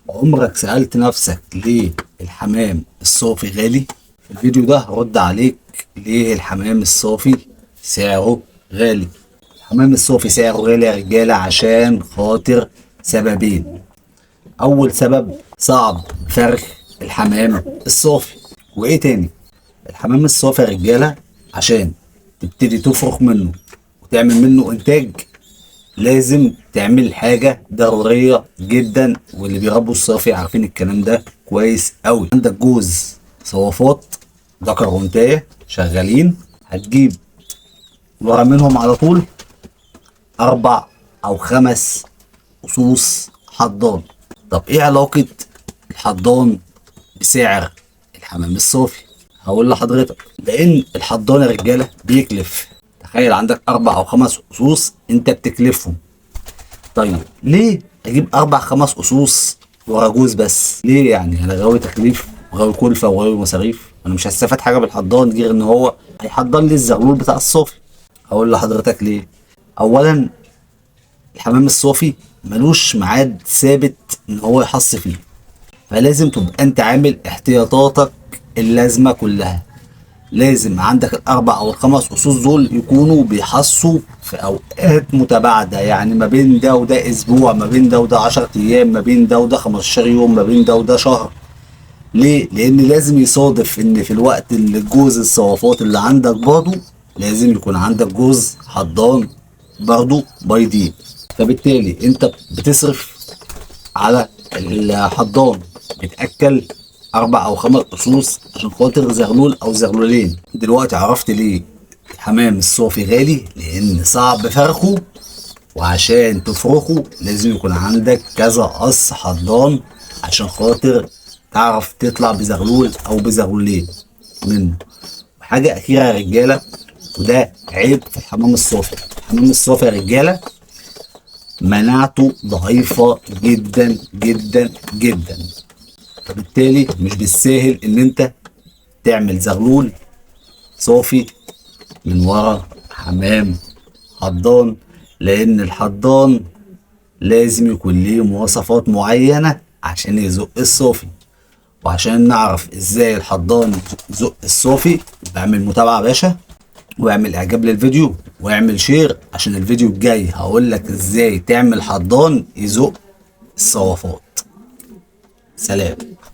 عمرك سألت نفسك ليه الحمام الصافي غالي؟ في الفيديو ده هرد عليك ليه الحمام الصافي سعره غالي. الحمام الصافي سعره غالي يا رجالة عشان خاطر سببين. أول سبب صعب فرخ الحمام الصافي. وإيه تاني؟ الحمام الصافي يا رجالة عشان تبتدي تفرخ منه وتعمل منه إنتاج لازم تعمل حاجة ضرورية جدا، واللي بيربوا الصافي عارفين الكلام ده كويس قوي. عندك جوز صوافات ذكر وانتاية شغالين، هتجيب ورا منهم على طول 4 أو 5 أصوص حضان. طب ايه علاقة الحضان بسعر الحمام الصافي؟ هقول لحضرتك لأن الحضان يا رجالة بيكلف. تخيل عندك 4 أو 5 أصوص انت بتكلفهم. طيب ليه اجيب 4 5 أصوص ورا جوز بس؟ ليه يعني انا غاوي تكليف وغاوي كلفه وغاوي مصاريف؟ انا مش هستفاد حاجه بالحضان غير ان هو هيحضن لي الزغلول بتاع الصافي. هقول لحضرتك ليه. اولا الحمام الصافي ملوش ميعاد ثابت ان هو يحص فيه، فلازم تبقى انت عامل احتياطاتك اللازمه كلها. لازم عندك ال4 أو ال5 أصوص دول يكونوا بيحصوا في أوقات متباعدة، يعني ما بين ده وده أسبوع، ما بين ده وده 10 أيام، ما بين ده وده 15 يوم، ما بين ده وده شهر. ليه؟ لأن لازم يصادف إن في الوقت اللي جوز الصوافات اللي عندك برضه لازم يكون عندك جوز حضان برضه بيضين. فبالتالي أنت بتصرف على الحضان، بتأكل 4 أو 5 أصوص عشان خاطر زغلول أو زغلولين. دلوقتي عرفت ليه الحمام الصافي غالي، لأن صعب فرخه، وعشان تفرخه لازم يكون عندك كذا قص حضان عشان خاطر تعرف تطلع بزغلول أو بزغلولين منه. وحاجة أخيرة يا رجالة، وده عيب في الحمام الصافي. الحمام الصافي يا رجالة مناعته ضعيفة جدا جدا جدا، فبالتالي مش بالساهل ان انت تعمل زغلول صافي من ورا حمام حضان، لان الحضان لازم يكون ليه مواصفات معينة عشان يزق الصافي. وعشان نعرف ازاي الحضان يزق الصافي بعمل متابعة يا باشا، واعمل اعجاب للفيديو واعمل شير، عشان الفيديو الجاي هقول لك ازاي تعمل حضان يزق الصوافات. سلام.